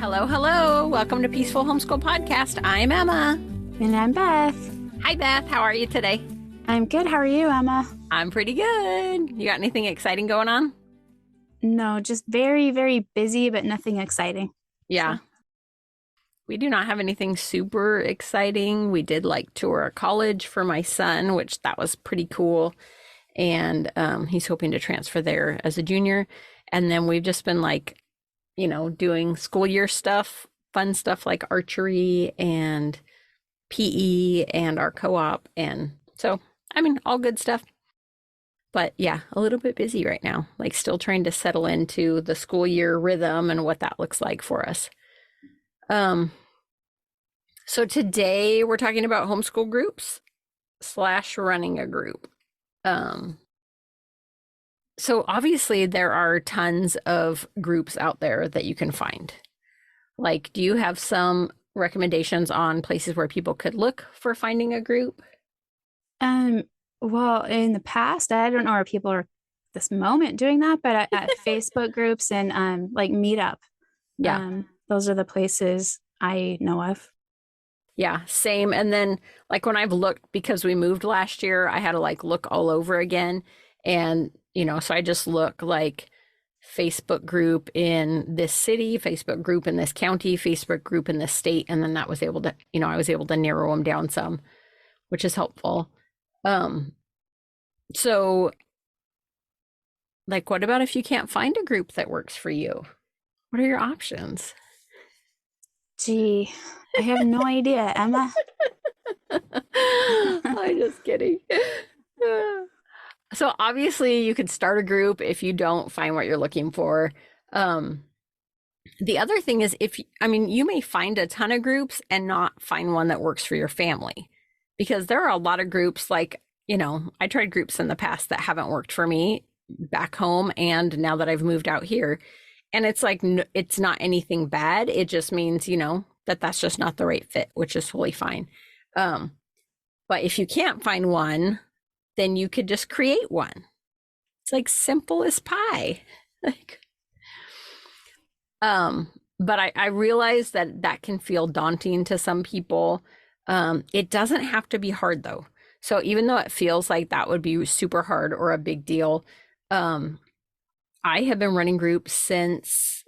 Hello, hello. Welcome to Peaceful Homeschool Podcast. I'm Emma. And I'm Beth. Hi, Beth. How are you today? I'm good. How are you, Emma? I'm pretty good. You got anything exciting going on? No, just very, very busy, but nothing exciting. Yeah. So. We do not have anything super exciting. We did tour a college for my son, which that was pretty cool. And he's hoping to transfer there as a junior. And then we've just been doing school year stuff, fun stuff like archery and PE and our co-op. And so, all good stuff. But yeah, a little bit busy right now, still trying to settle into the school year rhythm and what that looks like for us. So today we're talking about homeschool groups / running a group. So obviously there are tons of groups out there that you can find. Do you have some recommendations on places where people could look for finding a group? Well, in the past, I don't know where people are this moment doing that, but at Facebook groups and Meetup. Yeah. Those are the places I know of. Yeah, same. And then when I've looked, because we moved last year, I had to look all over again. And, so I just look Facebook group in this city, Facebook group in this county, Facebook group in this state. And then that was able to, I was able to narrow them down some, which is helpful. So what about if you can't find a group that works for you? What are your options? Gee, I have no idea, Emma. I'm just kidding. So obviously you could start a group if you don't find what you're looking for. The other thing is you may find a ton of groups and not find one that works for your family, because there are a lot of groups I tried groups in the past that haven't worked for me back home. And now that I've moved out here, and it's it's not anything bad. It just means, that's just not the right fit, which is totally fine. But if you can't find one, then you could just create one. It's simple as pie. But I realize that can feel daunting to some people. It doesn't have to be hard though. So even though it feels like that would be super hard or a big deal, I have been running groups since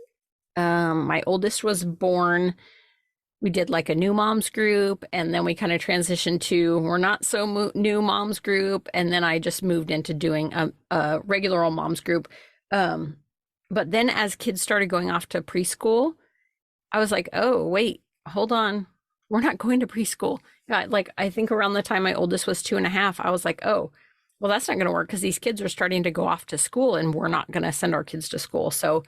my oldest was born. We did a new moms group, and then we kind of transitioned to we're not so new moms group, and then I just moved into doing a regular old moms group. But then as kids started going off to preschool, I was like, oh, wait, hold on. We're not going to preschool. I think around the time my oldest was 2.5, I was like, oh, well, that's not going to work because these kids are starting to go off to school and we're not going to send our kids to school. So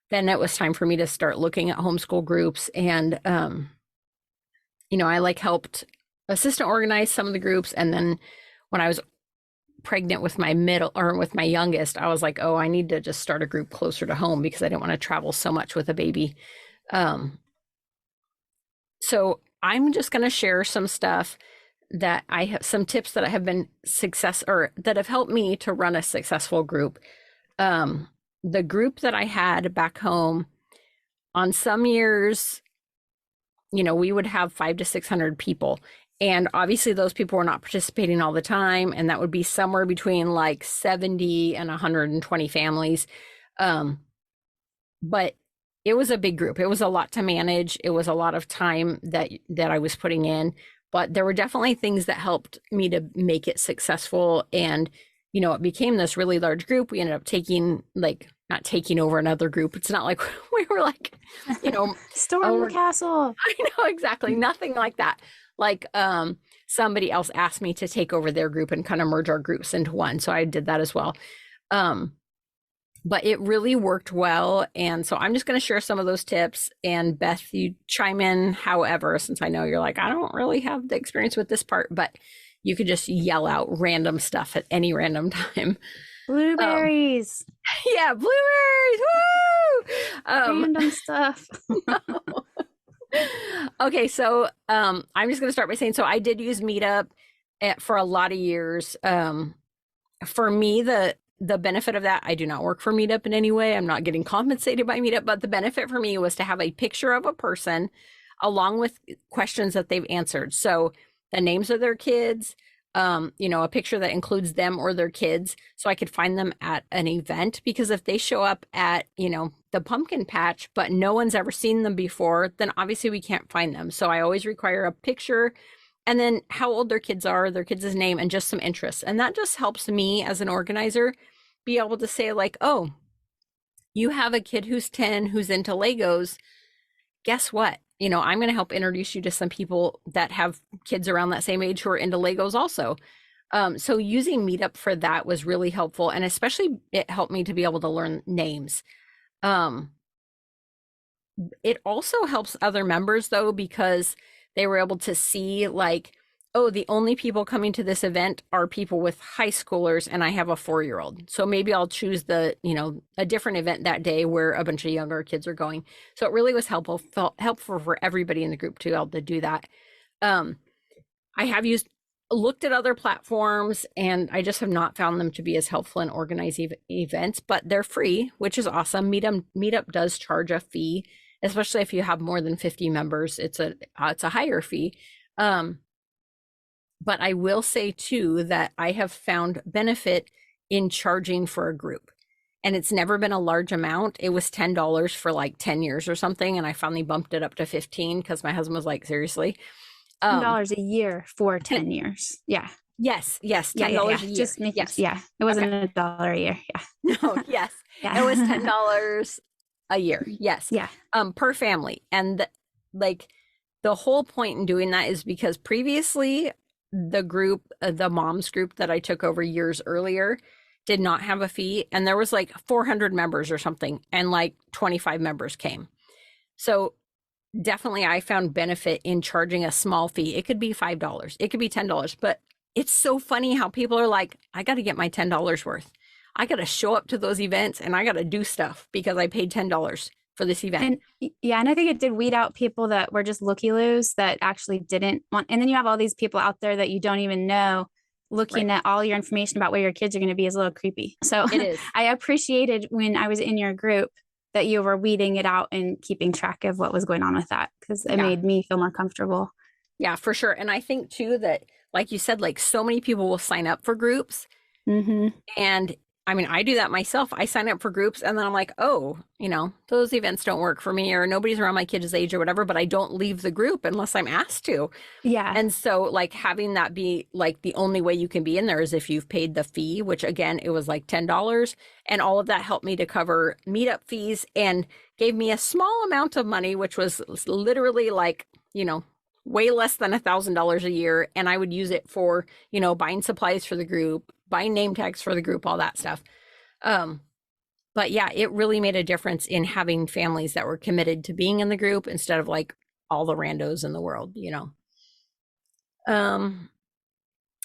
then it was time for me to start looking at homeschool groups. And, I helped assistant organize some of the groups. And then when I was pregnant with my youngest, I was like, oh, I need to just start a group closer to home because I didn't want to travel so much with a baby. So I'm just going to share some stuff that I have, some tips that I have been that have helped me to run a successful group. The group that I had back home, on some years, we would have 500 to 600 people. And obviously those people were not participating all the time. And that would be somewhere between 70 and 120 families. But it was a big group. It was a lot to manage. It was a lot of time that I was putting in. But there were definitely things that helped me to make it successful. And, it became this really large group. We ended up not taking over another group. It's not like we were storm the castle. I know, exactly. Nothing like that. Somebody else asked me to take over their group and kind of merge our groups into one. So I did that as well. But it really worked well. And so I'm just going to share some of those tips. And Beth, you chime in however, since I know you're I don't really have the experience with this part, but you could just yell out random stuff at any random time. Blueberries. Yeah, blueberries. Woo! Random stuff. Okay, so I'm just going to start by saying, so I did use Meetup for a lot of years. For me, the the benefit of that, I do not work for Meetup in any way. I'm not getting compensated by Meetup, but the benefit for me was to have a picture of a person along with questions that they've answered. So the names of their kids, a picture that includes them or their kids, so I could find them at an event. Because if they show up at, the pumpkin patch, but no one's ever seen them before, then obviously we can't find them. So I always require a picture and then how old their kids are, their kids' name, and just some interests. And that just helps me as an organizer be able to say, like, oh, you have a kid who's 10 who's into Legos. Guess what? I'm going to help introduce you to some people that have kids around that same age who are into Legos also. So using Meetup for that was really helpful. And especially it helped me to be able to learn names. It also helps other members though, because they were able to see, like, oh, the only people coming to this event are people with high schoolers and I have a 4-year-old. So maybe I'll choose a different event that day where a bunch of younger kids are going. So it really was helpful for everybody in the group to be able to do that. I have looked at other platforms and I just have not found them to be as helpful in organizing events, but they're free, which is awesome. Meetup does charge a fee, especially if you have more than 50 members. It's a higher fee. But I will say too that I have found benefit in charging for a group. And it's never been a large amount. It was $10 for like 10 years or something. And I finally bumped it up to 15 because my husband was like, seriously. $10 a year for 10 years. Yeah. Yes. $10 a year. Just make it, yeah. It wasn't $1 a year. Yeah. No, yes. It was $10 a year. Yes. Yeah. Per family. And the whole point in doing that is because previously the group, the moms group that I took over years earlier, did not have a fee. And there was like 400 members or something, and like 25 members came. So definitely I found benefit in charging a small fee. It could be $5, it could be $10, but it's so funny how people are like, I got to get my $10 worth. I got to show up to those events and I got to do stuff because I paid $10 for this event. And I think it did weed out people that were just looky-loos that actually didn't want. And then you have all these people out there that you don't even know looking at all your information about where your kids are going to be is a little creepy. So it is. I appreciated when I was in your group that you were weeding it out and keeping track of what was going on with that, because it made me feel more comfortable. Yeah, for sure. And I think too that, like you said, like so many people will sign up for groups. Mm-hmm. And I mean, I do that myself. I sign up for groups and then I'm like, oh, those events don't work for me, or nobody's around my kid's age or whatever, but I don't leave the group unless I'm asked to. Yeah. And so like having that be like the only way you can be in there is if you've paid the fee, which again, it was like $10. And all of that helped me to cover meetup fees and gave me a small amount of money, which was literally like, way less than $1,000 a year. And I would use it for, buying supplies for the group, buying name tags for the group, all that stuff. But yeah, it really made a difference in having families that were committed to being in the group instead of like all the randos in the world,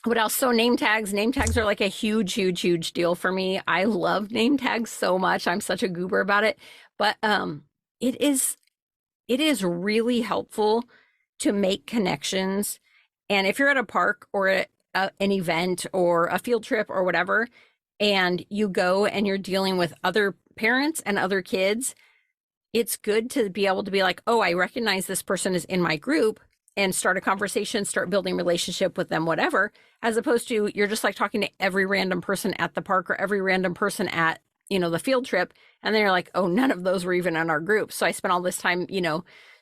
What else? So name tags are like a huge deal for me. I love name tags so much. I'm such a goober about it, but it is really helpful to make connections. And if you're at a park or an event or a field trip or whatever, and you go and you're dealing with other parents and other kids, it's good to be able to be like, oh, I recognize this person is in my group, and start a conversation, start building relationship with them, whatever, as opposed to you're just like talking to every random person at the park or every random person at, the field trip. And then you're like, oh, none of those were even in our group. So I spent all this time,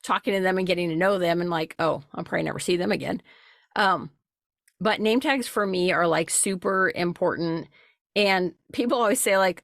talking to them and getting to know them and like, oh, I'll probably never see them again. But name tags for me are like super important. And people always say like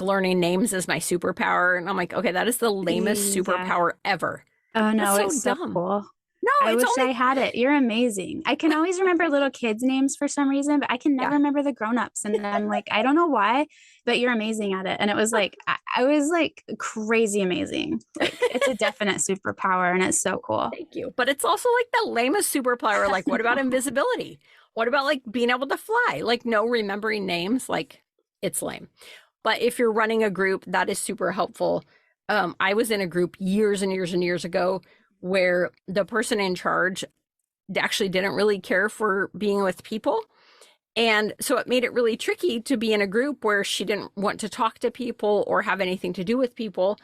learning names is my superpower. And I'm like, okay, that is the lamest superpower ever. Oh no, That's it's so so dumb. cool. No, I wish I had it. You're amazing. I can always remember little kids' names for some reason, but I can never remember the grown-ups. And I'm like, I don't know why, but you're amazing at it. And it was like, I was like crazy amazing. Like, it's a definite superpower and it's so cool. Thank you. But it's also like the lamest superpower. Like, what about invisibility? What about like being able to fly? Like, no, remembering names, like it's lame. But if you're running a group, that is super helpful. I was in a group years and years and years ago where the person in charge actually didn't really care for being with people. And so it made it really tricky to be in a group where she didn't want to talk to people or have anything to do with people.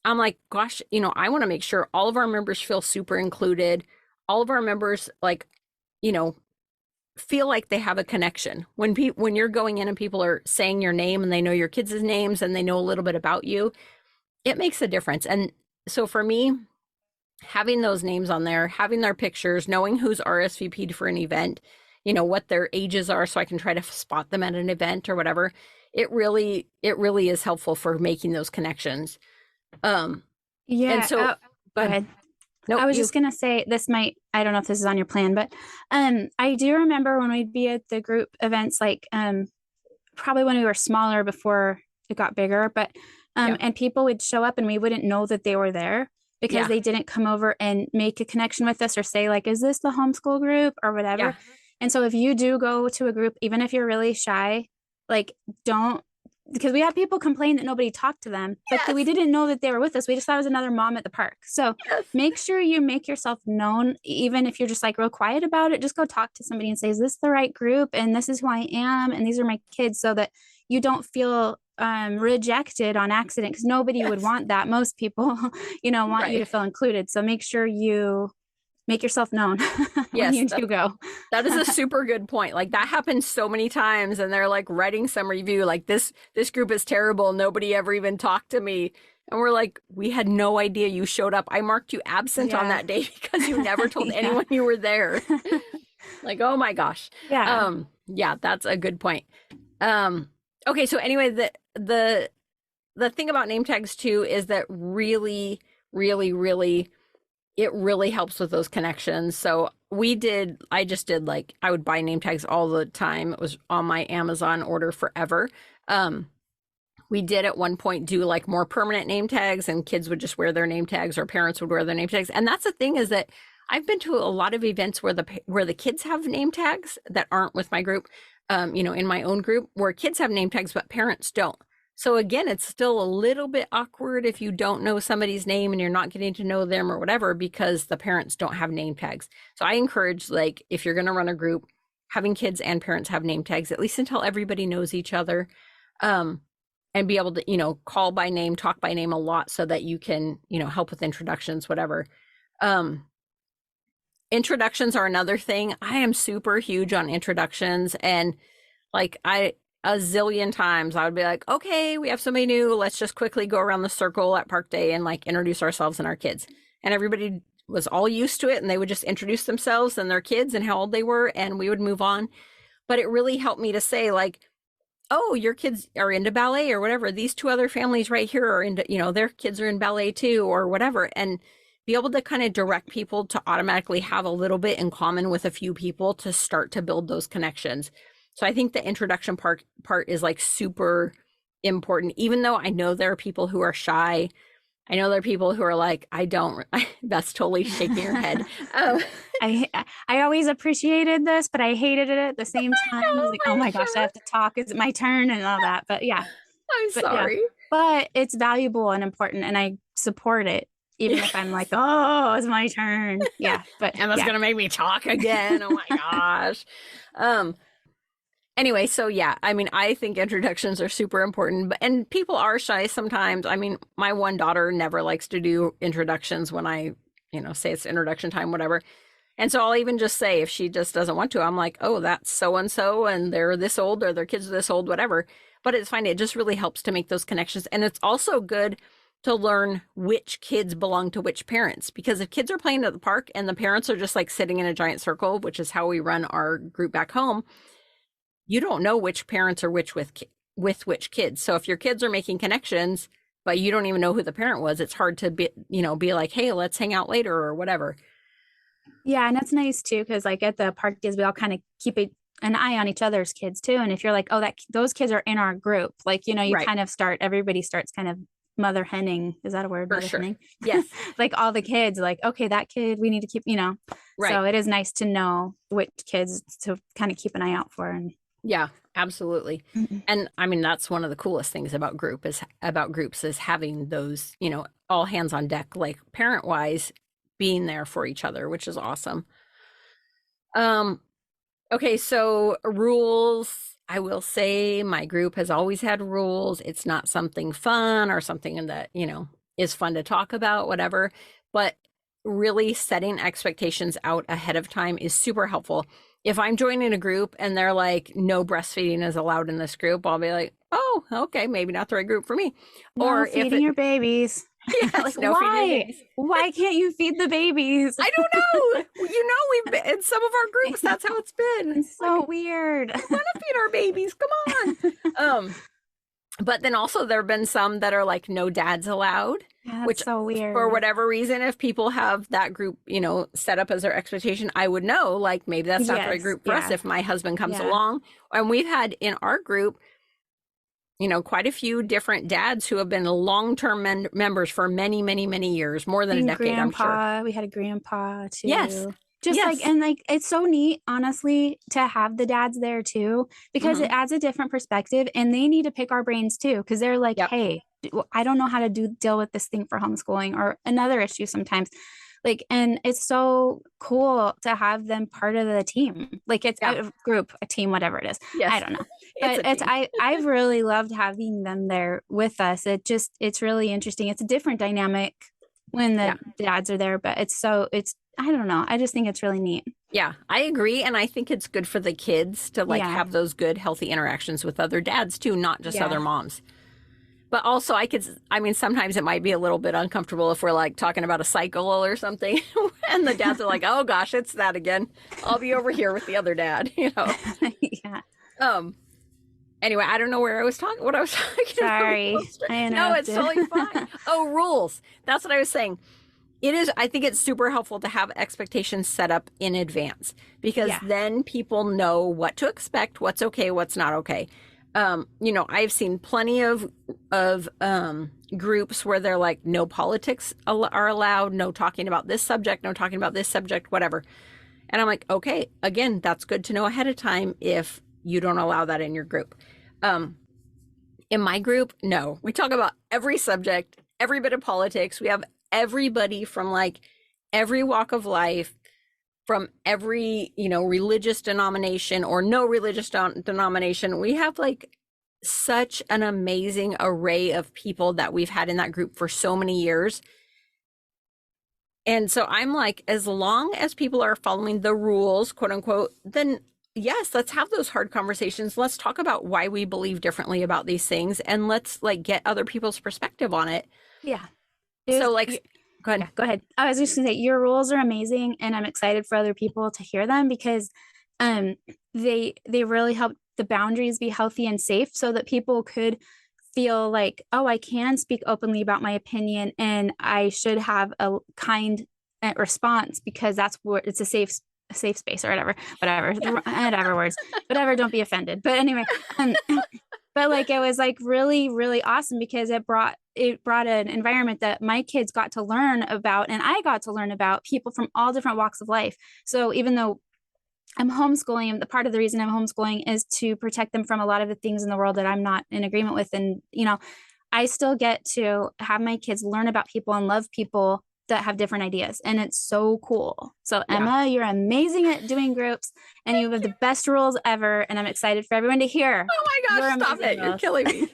I'm like, gosh, I want to make sure all of our members feel super included. All of our members, like, you know, feel like they have a connection. When you're going in and people are saying your name and they know your kids' names and they know a little bit about you, it makes a difference. And so for me, having those names on there, having their pictures, knowing who's RSVP'd for an event, what their ages are so I can try to spot them at an event or whatever, it really is helpful for making those connections. And Yeah. so Go ahead. No, I was just gonna say I don't know if this is on your plan, but I do remember when we'd be at the group events, like probably when we were smaller before it got bigger, but and people would show up and we wouldn't know that they were there because they didn't come over and make a connection with us or say like, is this the homeschool group or whatever? Yeah. And so if you do go to a group, even if you're really shy, like don't, because we had people complain that nobody talked to them, but we didn't know that they were with us. We just thought it was another mom at the park. So make sure you make yourself known, even if you're just like real quiet about it. Just go talk to somebody and say, is this the right group? And this is who I am. And these are my kids, so that you don't feel rejected on accident, because nobody would want that. Most people, want you to feel included. So make sure you make yourself known when you do go. That is a super good point. Like that happens so many times and they're like writing some review like this group is terrible. Nobody ever even talked to me. And we're like, we had no idea you showed up. I marked you absent on that day because you never told anyone you were there. Like, oh my gosh. Yeah, that's a good point. Okay, so anyway, the thing about name tags too is that really, really, really, it really helps with those connections. So I just did like, I would buy name tags all the time. It was on my Amazon order forever. We did at one point do like more permanent name tags, and kids would just wear their name tags or parents would wear their name tags. And that's the thing, is that I've been to a lot of events where the kids have name tags that aren't with my group, in my own group, where kids have name tags, but parents don't. So again, it's still a little bit awkward if you don't know somebody's name and you're not getting to know them or whatever, because the parents don't have name tags. So I encourage, like, if you're going to run a group, having kids and parents have name tags, at least until everybody knows each other, and be able to, call by name, talk by name a lot, so that you can, help with introductions, whatever. Introductions are another thing. I am super huge on introductions, and like a zillion times I would be like, okay, we have somebody new. Let's just quickly go around the circle at park day and like introduce ourselves and our kids. And everybody was all used to it, and they would just introduce themselves and their kids and how old they were, and we would move on. But it really helped me to say like, oh, your kids are into ballet or whatever. These two other families right here are into, their kids are in ballet too, or whatever. And be able to kind of direct people to automatically have a little bit in common with a few people to start to build those connections. So I think the introduction part is like super important, even though I know there are people who are shy. I know there are people who are like, Beth's totally shaking her head. I always appreciated this, but I hated it at the same time. I was like, oh my gosh, I have to talk. Is it my turn and all that? But yeah. I'm sorry. Yeah. But it's valuable and important, and I support it, even if I'm like, oh, it's my turn. Yeah. But Emma's going to make me talk again. Oh my gosh. Anyway, so yeah, I mean, I think introductions are super important, and people are shy sometimes. I mean, my one daughter never likes to do introductions when I, say it's introduction time, whatever. And so I'll even just say, if she just doesn't want to, I'm like, oh, that's so-and-so, and they're this old, or their kids are this old, whatever. But it's fine. It just really helps to make those connections. And it's also good to learn which kids belong to which parents, because if kids are playing at the park and the parents are just like sitting in a giant circle, which is how we run our group back home, you don't know which parents are with which kids. So if your kids are making connections, but you don't even know who the parent was, it's hard to be like, hey, let's hang out later or whatever. Yeah. And that's nice too, because like at the park days, we all kind of keep an eye on each other's kids too. And if you're like, oh, those kids are in our group, like, you kind of everybody starts kind of mother henning. Is that a word? For sure. Henning? Yes. Like all the kids, like, okay, that kid we need to keep, Right. So it is nice to know which kids to kind of keep an eye out for. And yeah, absolutely. Mm-hmm. And I mean, that's one of the coolest things about groups is having those, all hands on deck, like parent wise, being there for each other, which is awesome. Okay, so rules. I will say my group has always had rules. It's not something fun or something that, is fun to talk about, whatever. But really setting expectations out ahead of time is super helpful. If I'm joining a group and they're like, no breastfeeding is allowed in this group, I'll be like, oh, okay, maybe not the right group for me. No Or if feeding it, your babies. yeah, like no feeding your Why? babies. Why can't you feed the babies? I don't know. We've been in some of our groups, that's how it's been. It's Like, so weird. we want to feed our babies. Come on. But then also there have been some that are like no dads allowed, Yeah, that's which so for weird. whatever reason, if people have that group, set up as their expectation, I would know like maybe that's not the right Yes. group for us Yeah. if my husband comes Yeah. along. And we've had in our group, quite a few different dads who have been long-term members for many, many, many years, more than a And decade, I'm sure. grandpa, we had a grandpa Yes. too. Just like, Yes. and like, it's so neat, honestly, to have the dads there too, because Hmm. it adds a different perspective and they need to pick our brains too. Cause they're like, Yep. hey, I don't know how to deal with this thing for homeschooling or another issue sometimes. Like, and it's so cool to have them part of the team. Like it's Yeah. a group, a team, whatever it is. I Yes. don't know. It's But a team. I've really loved having them there with us. It's really interesting. It's a different dynamic when Yeah. the dads are there, but it's I don't know. I just think it's really neat. Yeah, I agree. And I think it's good for the kids to like Yeah. have those good, healthy interactions with other dads too, not just other Yeah. moms. But also, I mean, sometimes it might be a little bit uncomfortable if we're like talking about a cycle or something. And the dads are like, oh gosh, it's that again. I'll be over here with the other dad. Yeah. Um, anyway, I don't know where I was talking, what I was talking about. Sorry. I No, it's interrupted. totally fine. Oh, rules. That's what I was saying. I think it's super helpful to have expectations set up in advance because Yeah. then people know what to expect, what's okay, what's not okay. I've seen plenty of groups where they're like, no politics are allowed, no talking about this subject, no talking about this subject, whatever. And I'm like, okay, again, that's good to know ahead of time if you don't allow that in your group. In my group, no, we talk about every subject, every bit of politics. We have everybody from like every walk of life, from every, religious denomination or no religious denomination. We have like such an amazing array of people that we've had in that group for so many years. And so I'm like, as long as people are following the rules, quote unquote, then yes, let's have those hard conversations. Let's talk about why we believe differently about these things and let's like get other people's perspective on it. Yeah. So like, go ahead. Yeah, go ahead. I was just gonna say your rules are amazing and I'm excited for other people to hear them because um they really help the boundaries be healthy and safe so that people could feel like, oh, I can speak openly about my opinion and I should have a kind response because that's where it's a safe space or whatever words, whatever. Don't be offended. But anyway, but like it was like really, really awesome because it brought an environment that my kids got to learn about and I got to learn about people from all different walks of life. So even though I'm homeschooling. The part of the reason I'm homeschooling is to protect them from a lot of the things in the world that I'm not in agreement with. And, I still get to have my kids learn about people and love people that have different ideas. And it's so cool. So, Yeah. Emma, you're amazing at doing groups and you have the best rules ever. And I'm excited for everyone to hear. Oh my gosh, stop it. You're killing me.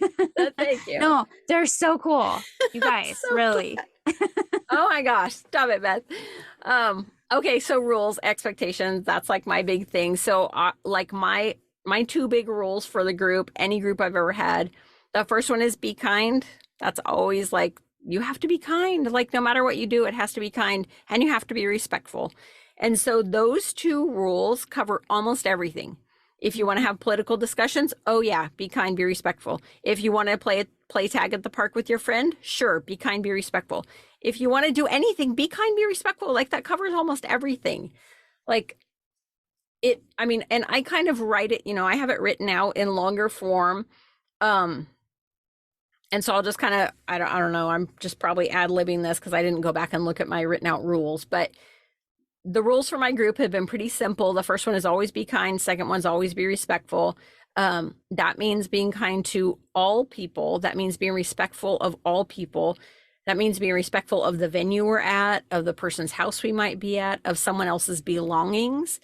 Thank you. No, they're so cool. You guys, So really. Oh my gosh, stop it, Beth. Okay, so rules, expectations, that's like my big thing. So like my two big rules for the group, any group I've ever had. The first one is be kind. That's always like you have to be kind. Like no matter what you do, it has to be kind and you have to be respectful. And so those two rules cover almost everything. If you want to have political discussions, oh yeah, be kind, be respectful. If you want to play tag at the park with your friend, sure, be kind, be respectful. If you want to do anything, be kind, be respectful. Like that covers almost everything. Like I mean, and I kind of write it, I have it written out in longer form. And so I'll just kind of, I don't know, I'm just probably ad-libbing this because I didn't go back and look at my written out rules, but the rules for my group have been pretty simple. The first one is always be kind. Second one's always be respectful. That means being kind to all people. That means being respectful of all people. That means being respectful of the venue we're at, of the person's house we might be at, of someone else's belongings.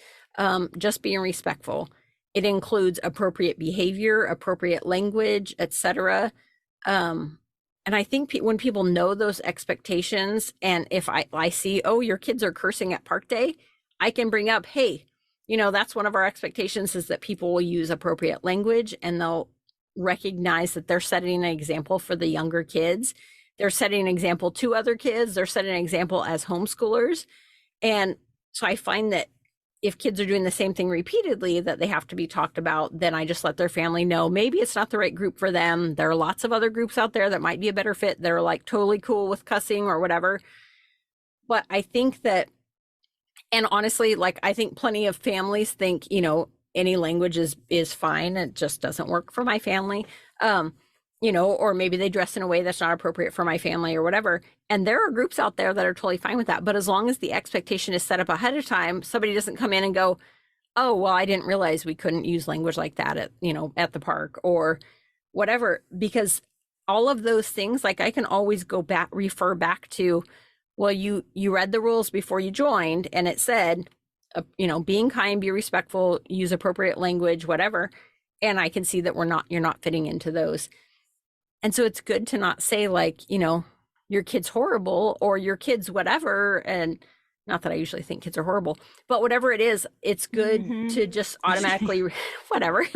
just being respectful. It includes appropriate behavior, appropriate language, etc. And I think when people know those expectations, and if I see, oh, your kids are cursing at park day, I can bring up, hey, that's one of our expectations, is that people will use appropriate language and they'll recognize that they're setting an example for the younger kids. They're setting an example to other kids. They're setting an example as homeschoolers. And so I find that if kids are doing the same thing repeatedly, that they have to be talked about, then I just let their family know maybe it's not the right group for them. There are lots of other groups out there that might be a better fit. They're like totally cool with cussing or whatever. But I think that, and honestly, like I think plenty of families think, any language is fine. It just doesn't work for my family. Or maybe they dress in a way that's not appropriate for my family or whatever. And there are groups out there that are totally fine with that. But as long as the expectation is set up ahead of time, somebody doesn't come in and go, oh, well, I didn't realize we couldn't use language like that at the park or whatever. Because all of those things, like I can always refer back to, well, you read the rules before you joined and it said, being kind, be respectful, use appropriate language, whatever. And I can see that you're not fitting into those. And so it's good to not say like, your kid's horrible or your kid's whatever. And not that I usually think kids are horrible, but whatever it is, it's good to just automatically, whatever.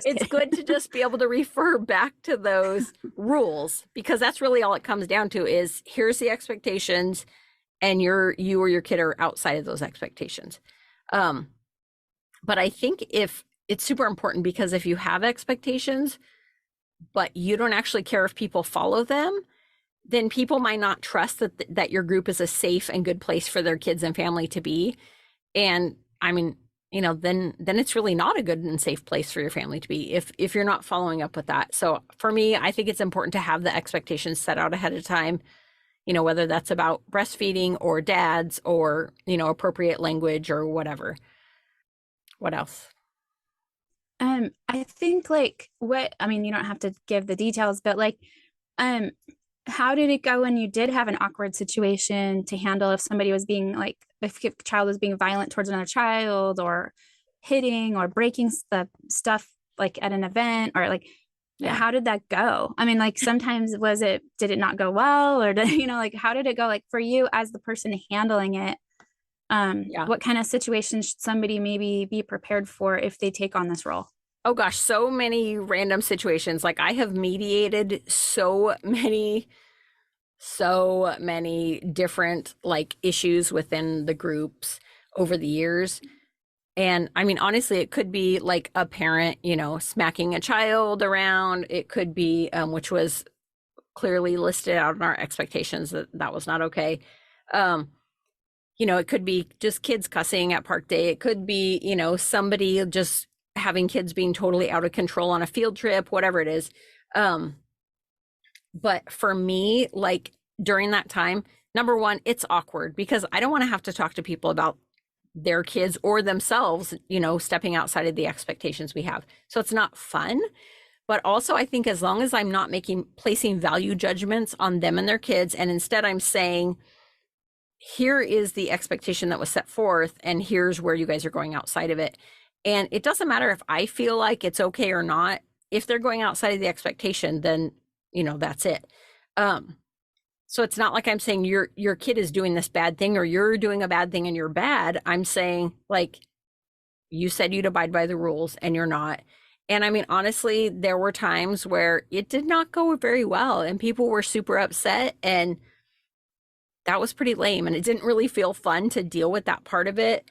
It's good to just be able to refer back to those rules, because that's really all it comes down to is here's the expectations and you or your kid are outside of those expectations. But I think if it's super important, because if you have expectations, but you don't actually care if people follow them, then people might not trust that your group is a safe and good place for their kids and family to be. And I mean, then it's really not a good and safe place for your family to be if you're not following up with that. So for me, I think it's important to have the expectations set out ahead of time, whether that's about breastfeeding or dads or, appropriate language or whatever. What else? I think you don't have to give the details, but how did it go when you did have an awkward situation to handle if somebody was being if a child was being violent towards another child or hitting or breaking stuff like at an event or how did that go? I mean, sometimes did it not go well or how did it go? For you as the person handling it, what kind of situations should somebody maybe be prepared for if they take on this role? Oh gosh, so many random situations. I have mediated so many different issues within the groups over the years. And I mean, honestly, it could be a parent, smacking a child around. It could be, which was clearly listed out in our expectations that was not okay. It could be just kids cussing at park day. It could be, somebody just having kids being totally out of control on a field trip, whatever it is. But for me, during that time, number one, it's awkward because I don't want to have to talk to people about their kids or themselves, stepping outside of the expectations we have. So it's not fun. But also I think as long as I'm not placing value judgments on them and their kids, and instead I'm saying, here is the expectation that was set forth, and here's where you guys are going outside of it. And it doesn't matter if I feel like it's okay or not. If they're going outside of the expectation, then, that's it. So it's not like I'm saying your kid is doing this bad thing or you're doing a bad thing and you're bad. I'm saying you said you'd abide by the rules and you're not. And I mean, honestly, there were times where it did not go very well and people were super upset, and that was pretty lame. And it didn't really feel fun to deal with that part of it.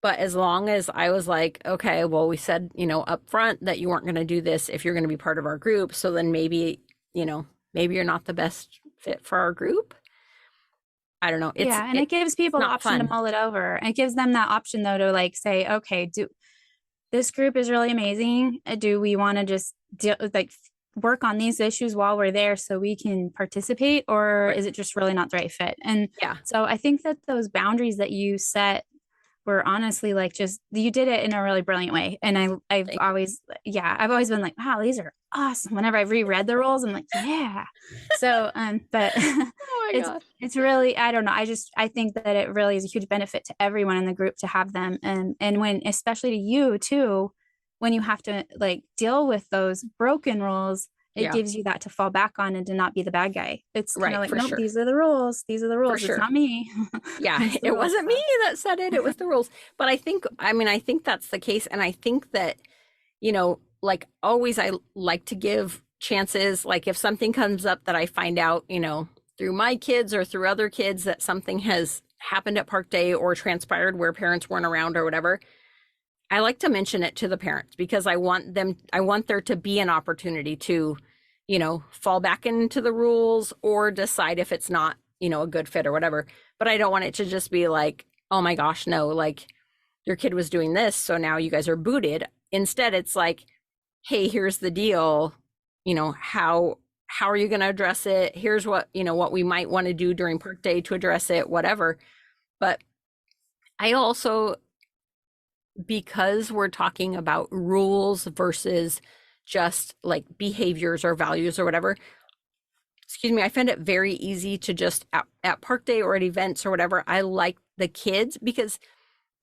But as long as I was like, okay, well, we said, up front that you weren't going to do this if you're going to be part of our group. So then maybe you're not the best fit for our group. I don't know. It gives people the option to mull it over. It gives them that option though to say, okay, this group is really amazing. Do we want to just work on these issues while we're there so we can participate, or is it just really not the right fit? And so I think that those boundaries that you set were honestly like, just, you did it in a really brilliant way. And I've Thank always, yeah, I've always been like, wow, these are awesome. Whenever I've reread the rules, I'm like, yeah. So, but Oh my gosh. it's really, I don't know. I think that it really is a huge benefit to everyone in the group to have them. And when, especially to you too, when you have to like deal with those broken rules, it Yeah, gives you that to fall back on and to not be the bad guy. It's kind of right, like, for nope, sure. these are the rules. These are the For rules. It's sure. not me. Yeah, It's the it rules. wasn't me So that said it, it was the rules. But I think that's the case. And I think that, like always, I like to give chances. Like if something comes up that I find out, through my kids or through other kids that something has happened at park day or transpired where parents weren't around or whatever, I like to mention it to the parents because I want there to be an opportunity to, fall back into the rules or decide if it's not, a good fit or whatever. But I don't want it to just be like, oh my gosh, no, like your kid was doing this, so now you guys are booted. Instead, it's like, hey, here's the deal. How are you going to address it? Here's what we might want to do during park day to address it, whatever. But I also, because we're talking about rules versus just like behaviors or values or whatever, excuse me, I find it very easy to just at park day or at events or whatever, I like the kids because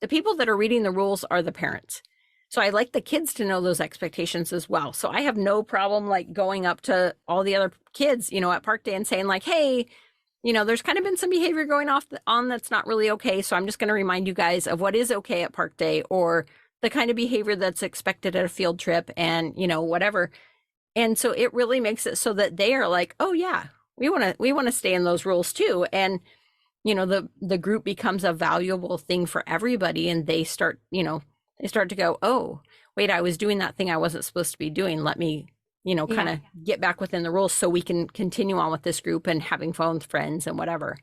the people that are reading the rules are the parents. So I like the kids to know those expectations as well. So I have no problem like going up to all the other kids, at park day and saying like, hey, there's kind of been some behavior going on that's not really okay. So I'm just going to remind you guys of what is okay at park day or the kind of behavior that's expected at a field trip and, whatever. And so it really makes it so that they are like, oh yeah, we want to stay in those rules too. And, the group becomes a valuable thing for everybody. And they start to go, oh, wait, I was doing that thing I wasn't supposed to be doing. Let me kind yeah. of get back within the rules so we can continue on with this group and having fun with friends and whatever.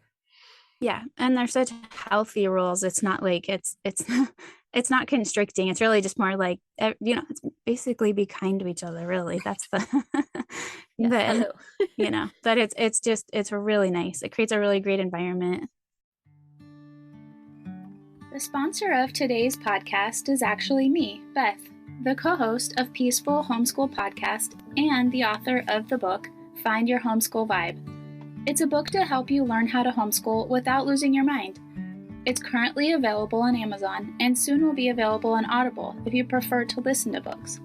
Yeah. And they're such healthy rules. It's not like it's it's not constricting. It's really just more like, it's basically be kind to each other, really. That's the Yes, but hello. but it's really nice. It creates a really great environment. The sponsor of today's podcast is actually me, Beth, the co-host of Peaceful Homeschool Podcast and the author of the book, Find Your Homeschool Vibe. It's a book to help you learn how to homeschool without losing your mind. It's currently available on Amazon and soon will be available on Audible if you prefer to listen to books.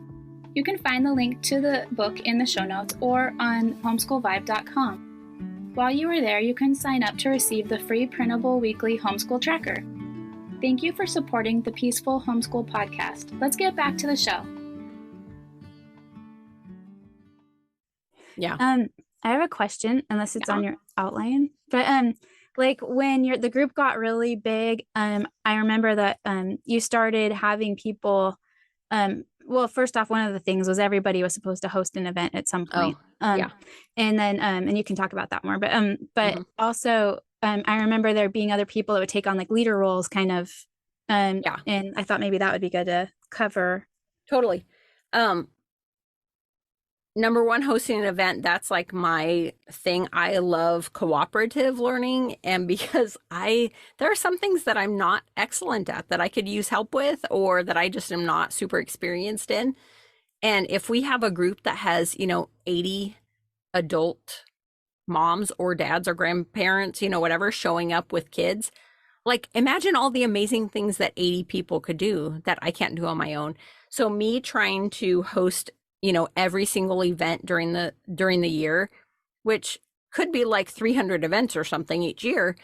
You can find the link to the book in the show notes or on homeschoolvibe.com. While you are there, you can sign up to receive the free printable weekly homeschool tracker. Thank you for supporting the Peaceful Homeschool Podcast. Let's get back to the show. Yeah. I have a question, unless it's Yeah. on your outline. But like when the group got really big, I remember that you started having people well, first off, one of the things was everybody was supposed to host an event at some point. Yeah. And then and you can talk about that more. But Mhm. also I remember there being other people that would take on like leader roles kind of. Yeah. And I thought maybe that would be good to cover. Totally. Um, Number one, hosting an event, that's like my thing. I love cooperative learning. And because there are some things that I'm not excellent at that I could use help with or that I just am not super experienced in. And if we have a group that has, 80 adult moms or dads or grandparents, whatever, showing up with kids, like imagine all the amazing things that 80 people could do that I can't do on my own. So me trying to host, every single event during the year, which could be like 300 events or something each year,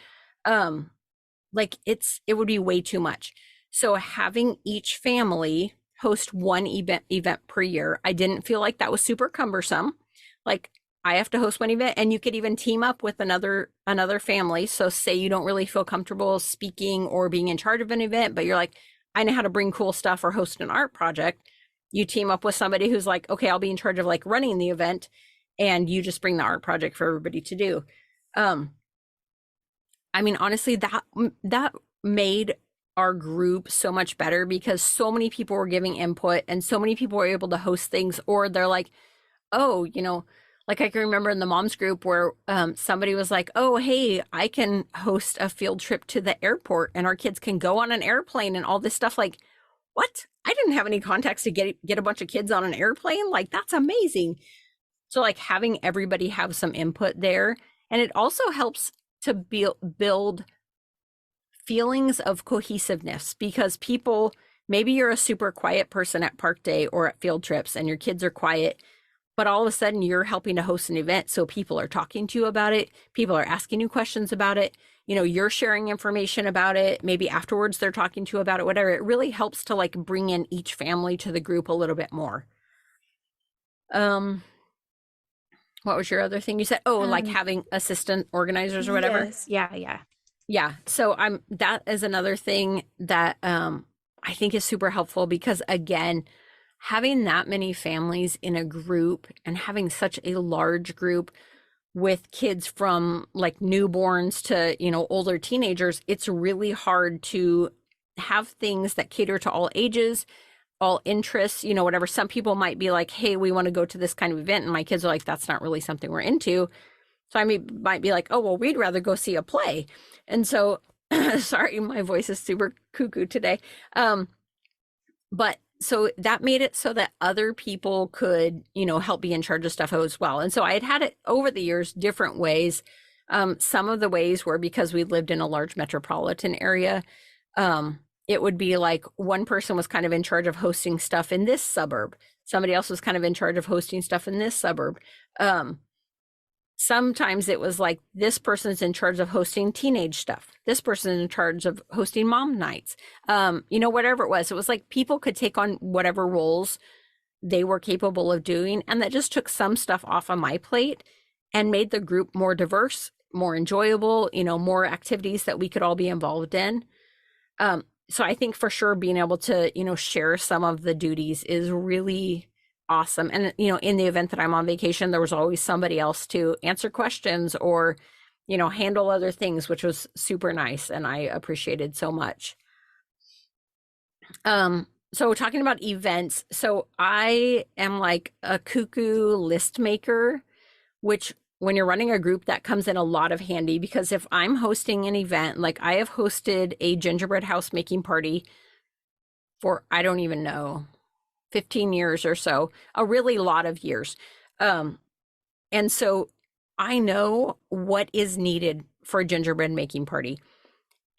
like it would be way too much. So having each family host one event per year, I didn't feel like that was super cumbersome. Like I have to host one event and you could even team up with another family. So say you don't really feel comfortable speaking or being in charge of an event, but you're like, I know how to bring cool stuff or host an art project. You team up with somebody who's like, okay, I'll be in charge of like running the event and you just bring the art project for everybody to do. I mean, honestly, that made our group so much better because so many people were giving input and so many people were able to host things, or they're like, oh, Like I can remember in the moms group where somebody was like, "Oh, hey, I can host a field trip to the airport, and our kids can go on an airplane and all this stuff." Like, what? I didn't have any contacts to get a bunch of kids on an airplane. Like, that's amazing. So, like having everybody have some input there, and it also helps to build feelings of cohesiveness because people, maybe you're a super quiet person at park day or at field trips, and your kids are quiet, but all of a sudden you're helping to host an event. So people are talking to you about it. People are asking you questions about it. You know, you're sharing information about it. Maybe afterwards they're talking to you about it, whatever. It really helps to like bring in each family to the group a little bit more. What was your other thing you said? Oh, like having assistant organizers or whatever. Yes. Yeah. Yeah. Yeah. So that is another thing that I think is super helpful because again, having that many families in a group and having such a large group with kids from like newborns to, you know, older teenagers, it's really hard to have things that cater to all ages, all interests, you know, whatever. Some people might be like, hey, we want to go to this kind of event. And my kids are like, that's not really something we're into. So I might be like, oh, well, we'd rather go see a play. And so, sorry, my voice is super cuckoo today. But so that made it so that other people could, you know, help be in charge of stuff as well. And so I had it over the years, different ways. Some of the ways were because we lived in a large metropolitan area. It would be like one person was kind of in charge of hosting stuff in this suburb. Somebody else was kind of in charge of hosting stuff in this suburb. Sometimes it was like this person's in charge of hosting teenage stuff. This person's in charge of hosting mom nights. You know, whatever it was like people could take on whatever roles they were capable of doing. And that just took some stuff off of my plate and made the group more diverse, more enjoyable, you know, more activities that we could all be involved in. So I think for sure being able to, you know, share some of the duties is really awesome. And, you know, in the event that I'm on vacation, there was always somebody else to answer questions or, you know, handle other things, which was super nice. And I appreciated so much. So talking about events, so I am like a cuckoo list maker, which when you're running a group, that comes in a lot of handy because if I'm hosting an event, like I have hosted a gingerbread house making party for, I don't even know, 15 years or so, a really lot of years. And so I know what is needed for a gingerbread making party.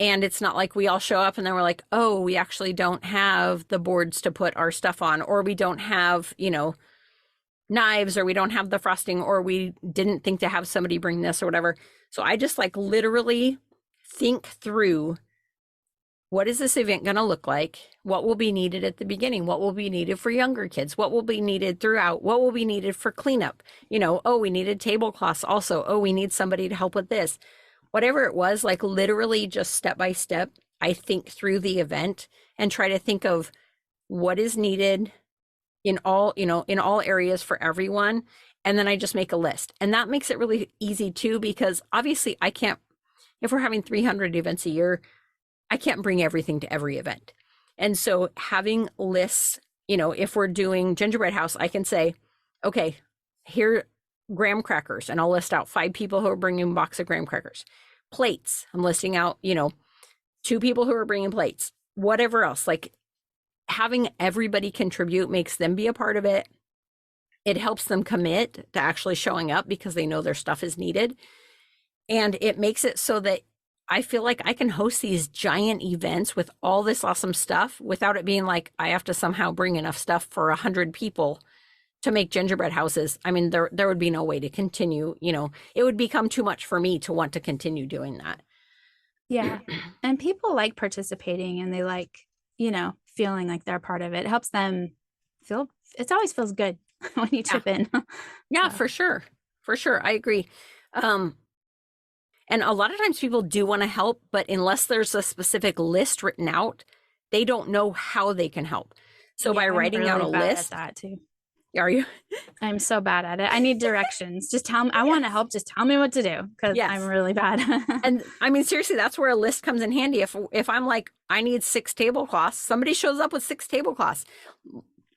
And it's not like we all show up and then we're like, oh, we actually don't have the boards to put our stuff on, or we don't have, you know, knives, or we don't have the frosting, or we didn't think to have somebody bring this or whatever. So I just like literally think through, what is this event going to look like? What will be needed at the beginning? What will be needed for younger kids? What will be needed throughout? What will be needed for cleanup? You know, oh, we needed tablecloths also. Oh, we need somebody to help with this. Whatever it was, like literally just step by step, I think through the event and try to think of what is needed in all, you know, in all areas for everyone. And then I just make a list. And that makes it really easy too, because obviously I can't, if we're having 300 events a year, I can't bring everything to every event. And so having lists, you know, if we're doing gingerbread house, I can say, okay, here, graham crackers, and I'll list out 5 people who are bringing a box of graham crackers. Plates, I'm listing out, you know, 2 people who are bringing plates. Whatever else, like having everybody contribute makes them be a part of it. It helps them commit to actually showing up because they know their stuff is needed. And it makes it so that I feel like I can host these giant events with all this awesome stuff without it being like I have to somehow bring enough stuff for 100 people to make gingerbread houses. I mean, there would be no way to continue, you know, it would become too much for me to want to continue doing that. Yeah. And people like participating and they like, you know, feeling like they're part of it. It helps them feel, it always feels good when you chip in. Yeah, So. for sure. For sure. I agree. And a lot of times people do want to help, but unless there's a specific list written out, they don't know how they can help. So Yeah, by I'm writing out a really bad list, at that too. are you? I'm so bad at it. I need directions. Just tell me, I want to help. Just tell me what to do because Yes. I'm really bad. And I mean, seriously, that's where a list comes in handy. If I'm like, I need 6 tablecloths, somebody shows up with 6 tablecloths.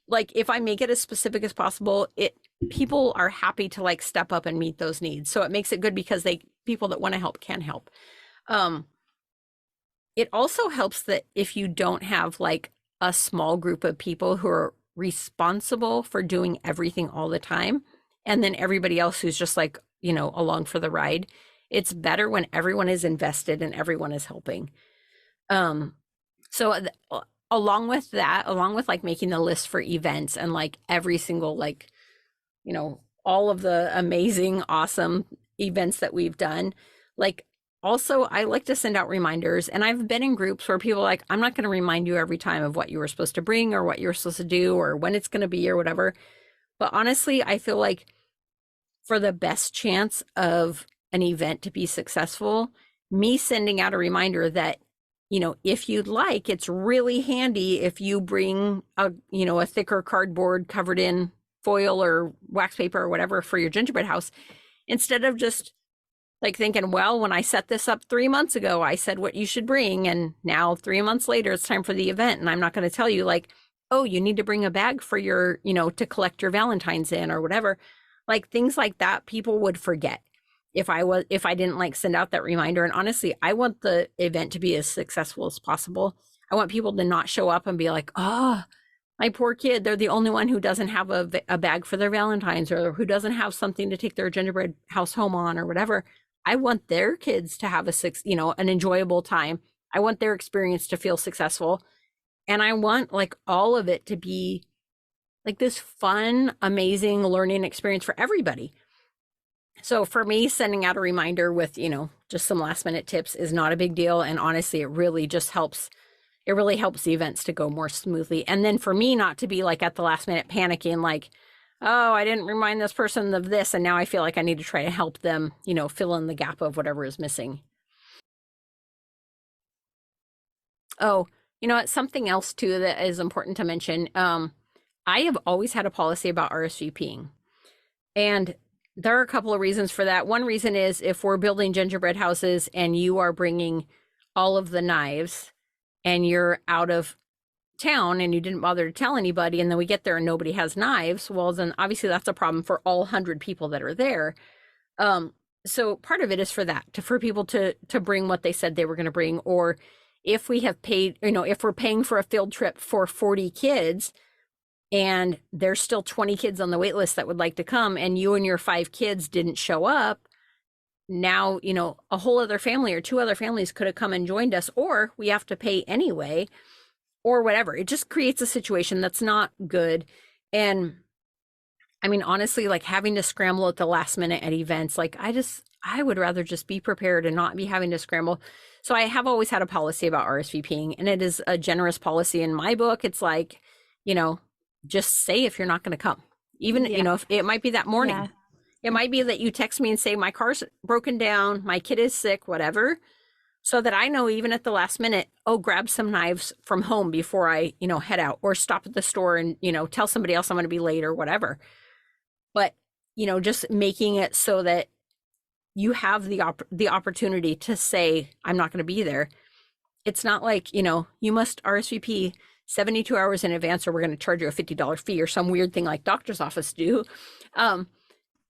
like if I make it as specific as possible, it people are happy to like step up and meet those needs. So it makes it good because they people that want to help can help. Um, it also helps that if you don't have like a small group of people who are responsible for doing everything all the time, and then everybody else who's just like, along for the ride, it's better when everyone is invested and everyone is helping. Um, so along with that, along with like making the list for events and like every single like, all of the amazing, awesome events that we've done, like also I like to send out reminders. And I've been in groups where people are like, I'm not going to remind you every time of what you were supposed to bring or what you were supposed to do or when it's going to be or whatever. But honestly, I feel like for the best chance of an event to be successful, me sending out a reminder that, if you'd like, it's really handy if you bring a thicker cardboard covered in foil or wax paper or whatever for your gingerbread house, instead of just like thinking, well, when I set this up 3 months ago, I said what you should bring. And now 3 months later, it's time for the event. And I'm not going to tell you like, oh, you need to bring a bag for your, to collect your Valentine's in or whatever. Like things like that, people would forget if I didn't like send out that reminder. And honestly, I want the event to be as successful as possible. I want people to not show up and be like, oh, my poor kid, they're the only one who doesn't have a bag for their Valentine's or who doesn't have something to take their gingerbread house home on or whatever. I want their kids to have an enjoyable time. I want their experience to feel successful. And I want like all of it to be like this fun, amazing learning experience for everybody. So for me, sending out a reminder with, just some last minute tips is not a big deal. And honestly, it really helps the events to go more smoothly. And then for me not to be like at the last minute panicking, like, oh, I didn't remind this person of this. And now I feel like I need to try to help them, fill in the gap of whatever is missing. Oh, it's something else too that is important to mention. I have always had a policy about RSVPing. And there are a couple of reasons for that. One reason is if we're building gingerbread houses and you are bringing all of the knives and you're out of town and you didn't bother to tell anybody, and then we get there and nobody has knives, well, then obviously that's a problem for all 100 people that are there. So part of it is for that, for people to bring what they said they were going to bring. Or if we have paid, if we're paying for a field trip for 40 kids, and there's still 20 kids on the wait list that would like to come, and you and your 5 kids didn't show up, now, a whole other family or 2 other families could have come and joined us, or we have to pay anyway, or whatever. It just creates a situation that's not good. And I mean, honestly, like having to scramble at the last minute at events, like I would rather just be prepared and not be having to scramble. So I have always had a policy about RSVPing, and it is a generous policy in my book. It's like, just say if you're not going to come, even, if it might be that morning. Yeah. It might be that you text me and say, my car's broken down, my kid is sick, whatever, so that I know even at the last minute, oh, grab some knives from home before I, head out, or stop at the store and, tell somebody else I'm going to be late or whatever. But, just making it so that you have the opportunity to say, I'm not going to be there. It's not like, you must RSVP 72 hours in advance or we're going to charge you a $50 fee or some weird thing like doctor's office do.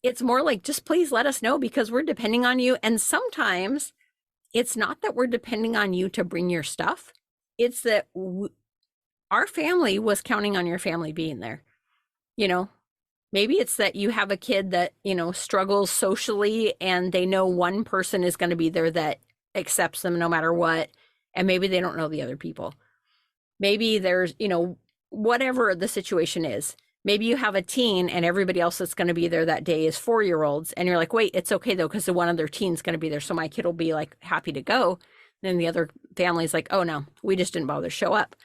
It's more like, just please let us know because we're depending on you. And sometimes it's not that we're depending on you to bring your stuff. It's that our family was counting on your family being there. Maybe it's that you have a kid that, struggles socially and they know one person is going to be there that accepts them no matter what. And maybe they don't know the other people. Maybe there's, whatever the situation is. Maybe you have a teen and everybody else that's going to be there that day is 4-year-olds. And you're like, wait, it's okay though, because the one other teen's going to be there. So my kid will be like happy to go. And then the other family's like, oh no, we just didn't bother to show up.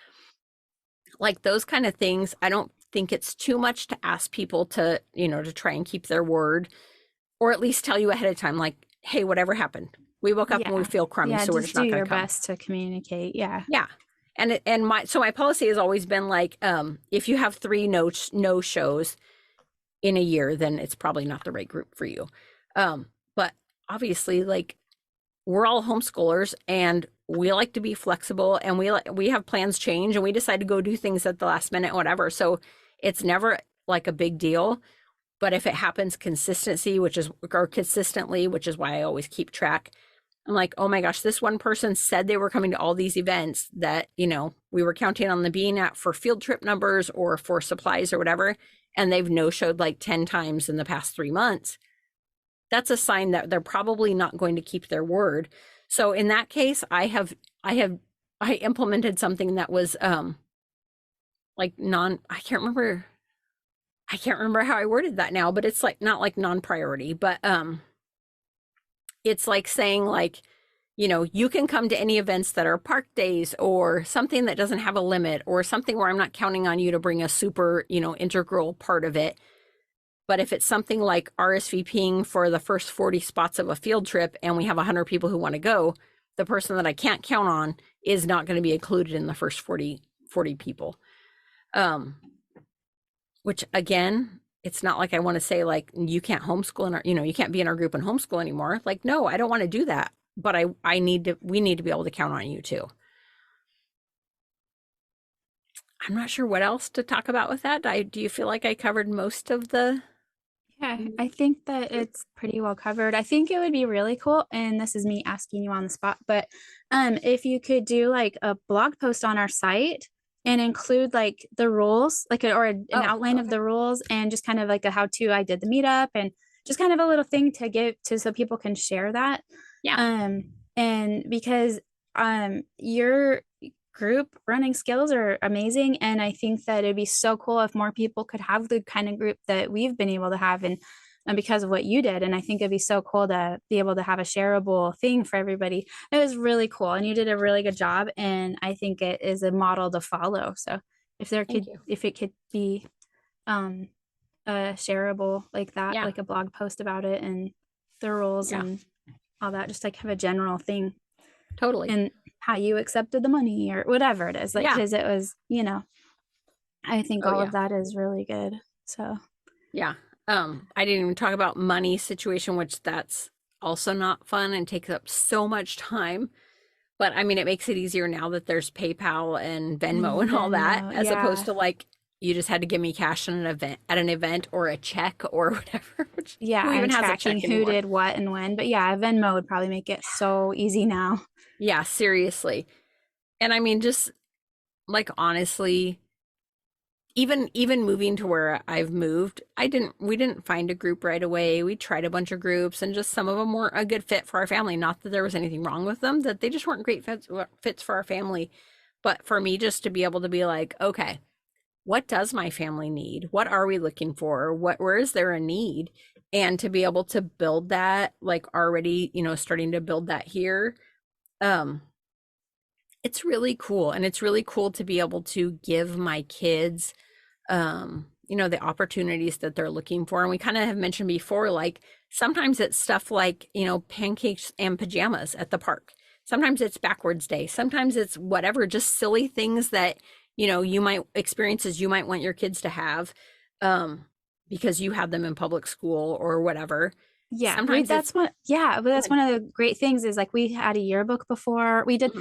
Like those kind of things. I don't think it's too much to ask people to, to try and keep their word, or at least tell you ahead of time, like, hey, whatever happened, we woke up and we feel crummy. So we're just not going to come. Do your best to communicate. Yeah. Yeah. And my policy has always been like, if you have 3 no shows in a year, then it's probably not the right group for you. But obviously, like, we're all homeschoolers and we like to be flexible, and we have plans change and we decide to go do things at the last minute, whatever. So It's never like a big deal. But if it happens consistently, which is why I always keep track, I'm like, oh my gosh, this one person said they were coming to all these events that, we were counting on them being at for field trip numbers or for supplies or whatever, and they've no-showed like 10 times in the past 3 months. That's a sign that they're probably not going to keep their word. So in that case, I implemented something that was like I can't remember how I worded that now, but it's like not like non-priority, but it's like saying like, you can come to any events that are park days or something that doesn't have a limit or something where I'm not counting on you to bring a super, integral part of it. But if it's something like RSVPing for the first 40 spots of a field trip and we have 100 people who want to go, the person that I can't count on is not going to be included in the first 40 people. Which again, it's not like I want to say like, you can't homeschool in our, you can't be in our group and homeschool anymore. Like, no, I don't want to do that. But we need to be able to count on you too. I'm not sure what else to talk about with that. Do you feel like I covered most of the? Yeah, I think that it's pretty well covered. I think it would be really cool, and this is me asking you on the spot, but if you could do like a blog post on our site and include like the rules, like an outline of the rules and just kind of like a how-to. I did the meetup and just kind of a little thing to give to so people can share that. Yeah. And because your group running skills are amazing, and I think that it'd be so cool if more people could have the kind of group that we've been able to have, and because of what you did. And I think it'd be so cool to be able to have a shareable thing for everybody. It was really cool, and you did a really good job, and I think it is a model to follow. So if it could be shareable like that, like a blog post about it and the rules and all that, just like have a general thing. Totally. And how you accepted the money or whatever it is, like, because it was, I think all of that is really good. So I didn't even talk about money situation, which that's also not fun and takes up so much time. But I mean, it makes it easier now that there's PayPal and Venmo and all that, as opposed to like, you just had to give me cash at an event or a check or whatever. Which who even has a check who did what and when. But Venmo would probably make it so easy now. Yeah, seriously. And I mean, just like, honestly, even moving to where I've moved, we didn't find a group right away. We tried a bunch of groups, and just some of them weren't a good fit for our family. Not that there was anything wrong with them, that they just weren't great fits for our family. But for me, just to be able to be like, okay, what does my family need? What are we looking for? Where is there a need? And to be able to build that, like already, starting to build that here. It's really cool. And it's really cool to be able to give my kids, the opportunities that they're looking for. And we kind of have mentioned before, like sometimes it's stuff like, pancakes and pajamas at the park. Sometimes it's backwards day. Sometimes it's whatever, just silly things that, you might experiences you might want your kids to have, because you had them in public school or whatever. Yeah, sometimes that's one of the great things is like we had a yearbook before. We did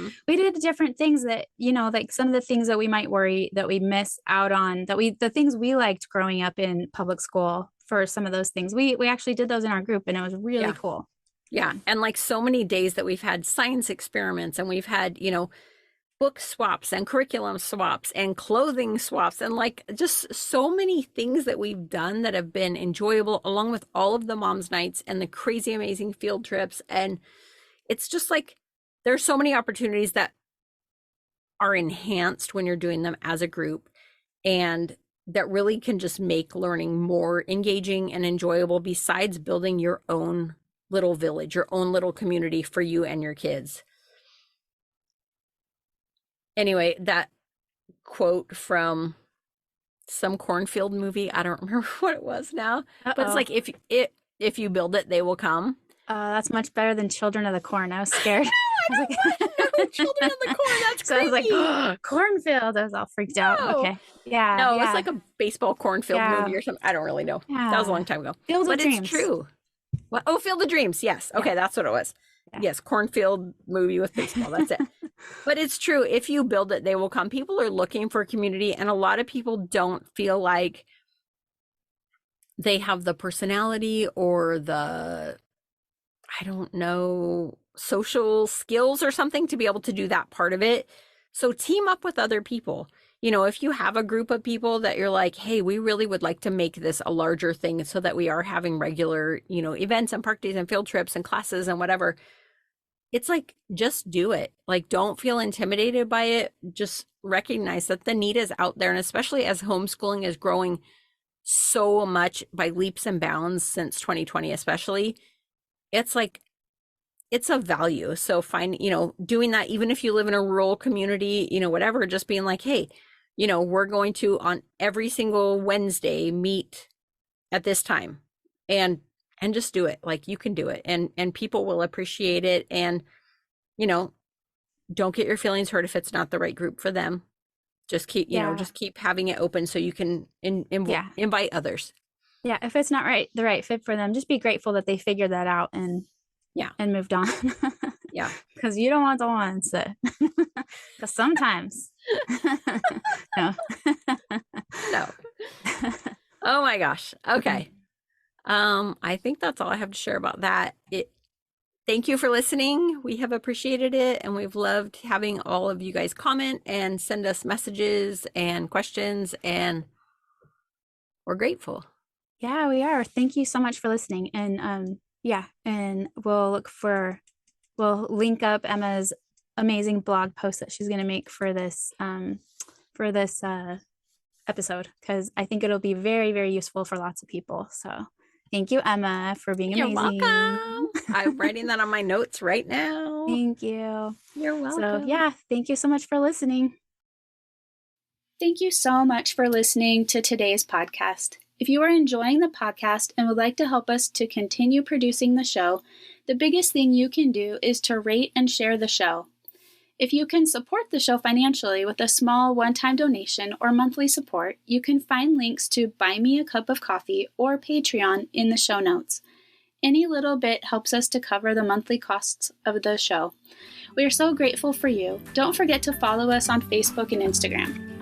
different things that, like some of the things that we might worry that we miss out on, the things we liked growing up in public school. For some of those things, we actually did those in our group, and it was really cool. Yeah, and like so many days that we've had science experiments, and we've had, book swaps and curriculum swaps and clothing swaps, and like just so many things that we've done that have been enjoyable, along with all of the moms nights and the crazy amazing field trips. And it's just like there's so many opportunities that are enhanced when you're doing them as a group, and that really can just make learning more engaging and enjoyable, besides building your own little village, your own little community for you and your kids. Anyway, that quote from some cornfield movie, I don't remember what it was now, but it's like, if you build it, they will come. That's much better than Children of the Corn. I was scared. Children of the Corn, that's so creepy. I was like, cornfield. I was all freaked out. Okay. Yeah. No, it was like a baseball cornfield movie or something. I don't really know. That was a long time ago. Field of Dreams. It's true. What? Oh, Field of Dreams. Yes. Okay, that's what it was. Yes, cornfield movie with baseball. That's it. But it's true. If you build it, they will come. People are looking for community, and a lot of people don't feel like they have the personality or the, I don't know, social skills or something to be able to do that part of it. So team up with other people. If you have a group of people that you're like, hey, we really would like to make this a larger thing so that we are having regular, events and park days and field trips and classes and whatever. It's like, just do it. Like, don't feel intimidated by it. Just recognize that the need is out there. And especially as homeschooling is growing so much by leaps and bounds since 2020, especially, it's like, it's a value. So doing that, even if you live in a rural community, whatever, just being like, hey, we're going to on every single Wednesday meet at this time and just do it. Like, you can do it, and people will appreciate it. And, don't get your feelings hurt if it's not the right group for them. Just keep, Yeah. just keep having it open so you can Yeah. invite others. Yeah. If it's not the right fit for them, just be grateful that they figured that out and moved on. Yeah. Because you don't want the ones that, because sometimes, no. No. Oh my gosh. Okay. I think that's all I have to share about that. Thank you for listening. We have appreciated it, and we've loved having all of you guys comment and send us messages and questions, and we're grateful. Yeah, we are. Thank you so much for listening. And and we'll link up Emma's amazing blog post that she's going to make for this episode, because I think it'll be very, very useful for lots of people. So thank you, Emma, for being You're amazing. welcome. I'm writing that on my notes right now. Thank you. You're welcome. So yeah, thank you so much for listening. Thank you so much for listening to today's podcast. If you are enjoying the podcast and would like to help us to continue producing the show, the biggest thing you can do is to rate and share the show. If you can support the show financially with a small one-time donation or monthly support, you can find links to Buy Me a Cup of Coffee or Patreon in the show notes. Any little bit helps us to cover the monthly costs of the show. We are so grateful for you. Don't forget to follow us on Facebook and Instagram.